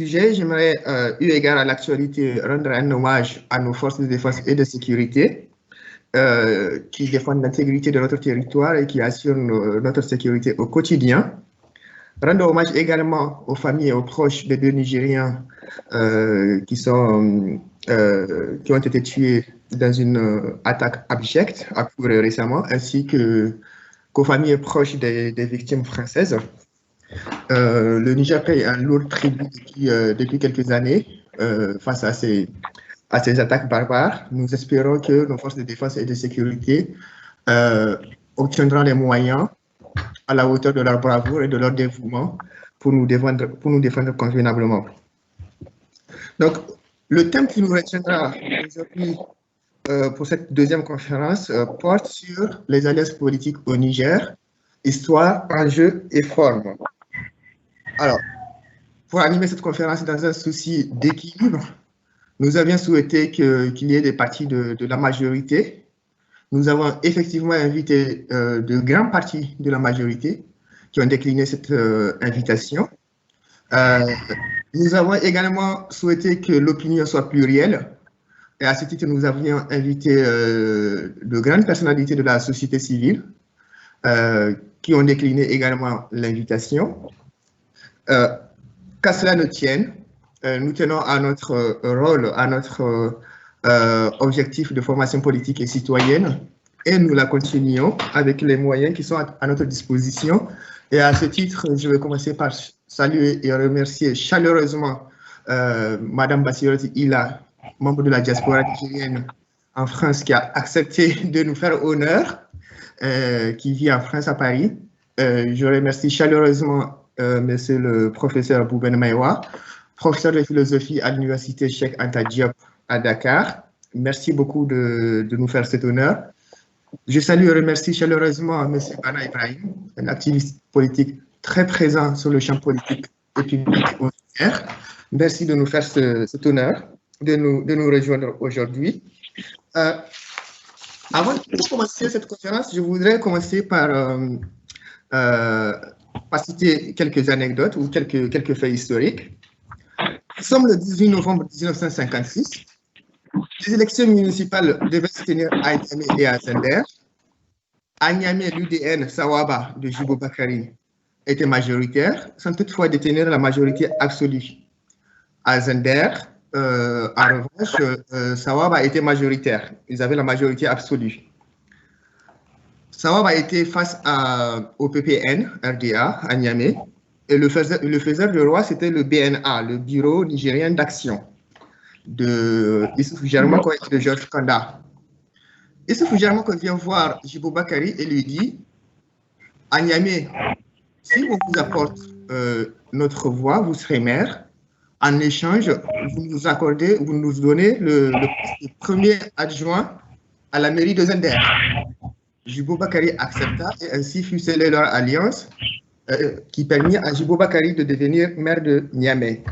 sujet, j'aimerais, eu égard à l'actualité, rendre un hommage à nos forces de défense et de sécurité qui défendent l'intégrité de notre territoire et qui assurent notre sécurité au quotidien. Rendre hommage également aux familles et aux proches des deux Nigériens qui ont été tués dans une attaque abjecte à Kouré récemment, ainsi qu'aux familles et proches des victimes françaises. Le Niger paye un lourd tribut depuis quelques années face à ces attaques barbares. Nous espérons que nos forces de défense et de sécurité obtiendront les moyens à la hauteur de leur bravoure et de leur dévouement pour nous défendre convenablement. Donc, le thème qui nous retiendra aujourd'hui pour cette deuxième conférence porte sur les alliances politiques au Niger, histoire, enjeux et formes. Alors, pour animer cette conférence dans un souci d'équilibre, nous avions souhaité qu'il y ait des partis de la majorité. Nous avons effectivement invité de grands partis de la majorité qui ont décliné cette invitation. Nous avons également souhaité que l'opinion soit plurielle. Et à ce titre, nous avions invité de grandes personnalités de la société civile qui ont décliné également l'invitation. Qu'à cela ne tienne, nous tenons à notre rôle, à notre objectif de formation politique et citoyenne, et nous la continuons avec les moyens qui sont à notre disposition. Et à ce titre, je vais commencer par saluer et remercier chaleureusement Madame Bassiroti Ila, membre de la diaspora nigérienne en France, qui a accepté de nous faire honneur, qui vit en France à Paris. Je remercie chaleureusement Monsieur le professeur Bouben Maïwa, professeur de philosophie à l'université Cheikh Anta Diop à Dakar. Merci beaucoup de nous faire cet honneur. Je salue et remercie chaleureusement M. Bana Ibrahim, un activiste politique très présent sur le champ politique et public au Niger. Merci de nous faire cet honneur, de nous rejoindre aujourd'hui. Avant de commencer cette conférence, je voudrais commencer par citer quelques anecdotes ou quelques faits historiques. Nous sommes le 18 novembre 1956. Les élections municipales devaient se tenir à Niamey et à Zender. À Niamey, l'UDN Sawaba de Djibo Bakary était majoritaire, sans toutefois détenir la majorité absolue. À Zender, en revanche, Sawaba était majoritaire. Ils avaient la majorité absolue. Sawaba était face au PPN, RDA, à Niamey, et le faiseur de roi, c'était le BNA, le Bureau nigérien d'action, de Issoufou Jarmako et de Georges Kanda. Issoufou Jarmako vient voir Djibo Bakary et lui dit, à Niamey, si on vous apporte notre voix, vous serez maire. En échange, vous nous donnez le premier adjoint à la mairie de Zender. Djibo Bakary accepta et ainsi fut scellée leur alliance qui permit à Djibo Bakary de devenir maire de Niamey.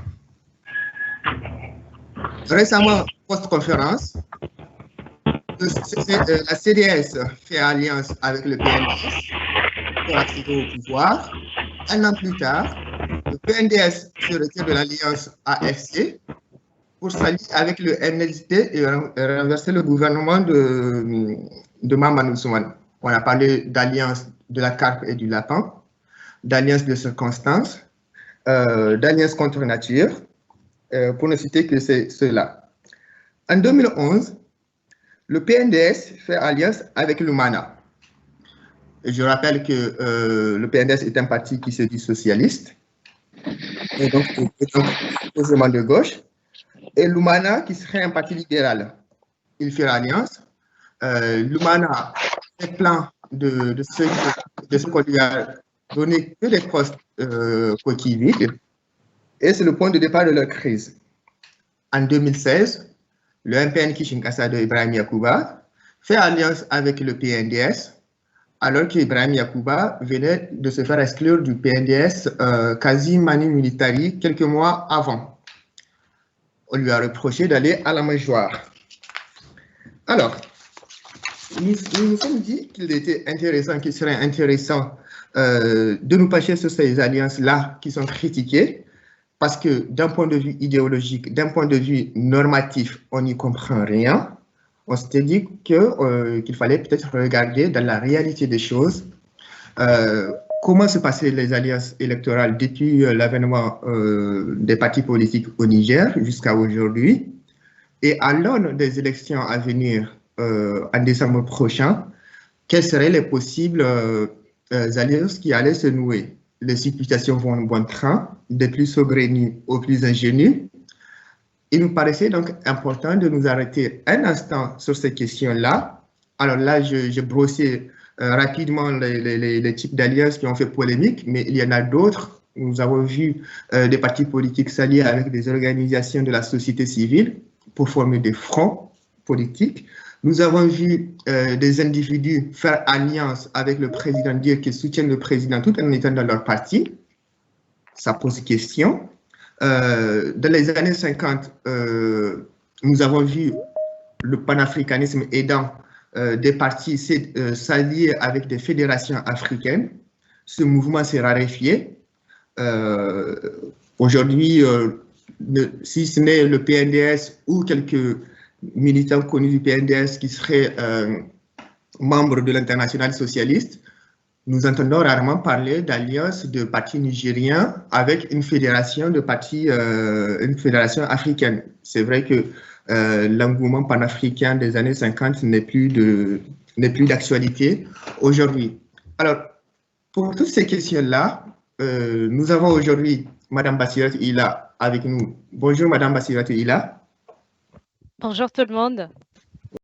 Récemment, post-conférence, la CDS fait alliance avec le PNDS pour accéder au pouvoir. Un an plus tard, le PNDS se retire de l'alliance AFC pour s'allier avec le MNSD et renverser le gouvernement de Mamadou Ousmane. On a parlé d'alliance de la carpe et du lapin, d'alliance de circonstances, d'alliance contre nature, pour ne citer que cela. En 2011, le PNDS fait alliance avec l'UMANA. Je rappelle que le PNDS est un parti qui se dit socialiste, et donc posément de gauche, et l'UMANA qui serait un parti libéral. Il fait alliance. L'UMANA fait plein de ce qu'on lui a donné que des postes coquilles vides, et c'est le point de départ de leur crise. En 2016, le MPN Kishinkasa de Ibrahim Yacouba fait alliance avec le PNDS, alors qu'Ibrahim Yacouba venait de se faire exclure du PNDS quasi manu militari quelques mois avant. On lui a reproché d'aller à la mangeoire. Alors, nous nous sommes dit qu'il était intéressant, qu'il serait intéressant de nous pencher sur ces alliances-là qui sont critiquées parce que d'un point de vue idéologique, d'un point de vue normatif, on n'y comprend rien. On s'était dit qu'il fallait peut-être regarder dans la réalité des choses comment se passaient les alliances électorales depuis l'avènement des partis politiques au Niger jusqu'à aujourd'hui. Et à l'aune des élections à venir en décembre prochain, quelles seraient les possibles alliances qui allaient se nouer? Les situations vont en bon train, des plus saugrenues aux plus ingénues. Il nous paraissait donc important de nous arrêter un instant sur ces questions-là. Alors là, j'ai brossé rapidement les types d'alliances qui ont fait polémique, mais il y en a d'autres. Nous avons vu des partis politiques s'allier avec des organisations de la société civile pour former des fronts politiques. Nous avons vu des individus faire alliance avec le président, dire qu'ils soutiennent le président tout en étant dans leur parti. Ça pose question. Dans les années 50, nous avons vu le panafricanisme aidant des partis s'allier avec des fédérations africaines. Ce mouvement s'est raréfié. Aujourd'hui, si ce n'est le PNDS ou quelques militants connus du PNDS qui seraient membres de l'internationale socialiste, nous entendons rarement parler d'alliance de partis nigériens avec une fédération de partis, une fédération africaine. C'est vrai que l'engouement panafricain des années 50 n'est plus d'actualité aujourd'hui. Alors, pour toutes ces questions-là, nous avons aujourd'hui Madame Bassiratou Ila avec nous. Bonjour Madame Bassiratou Ila. Bonjour tout le monde.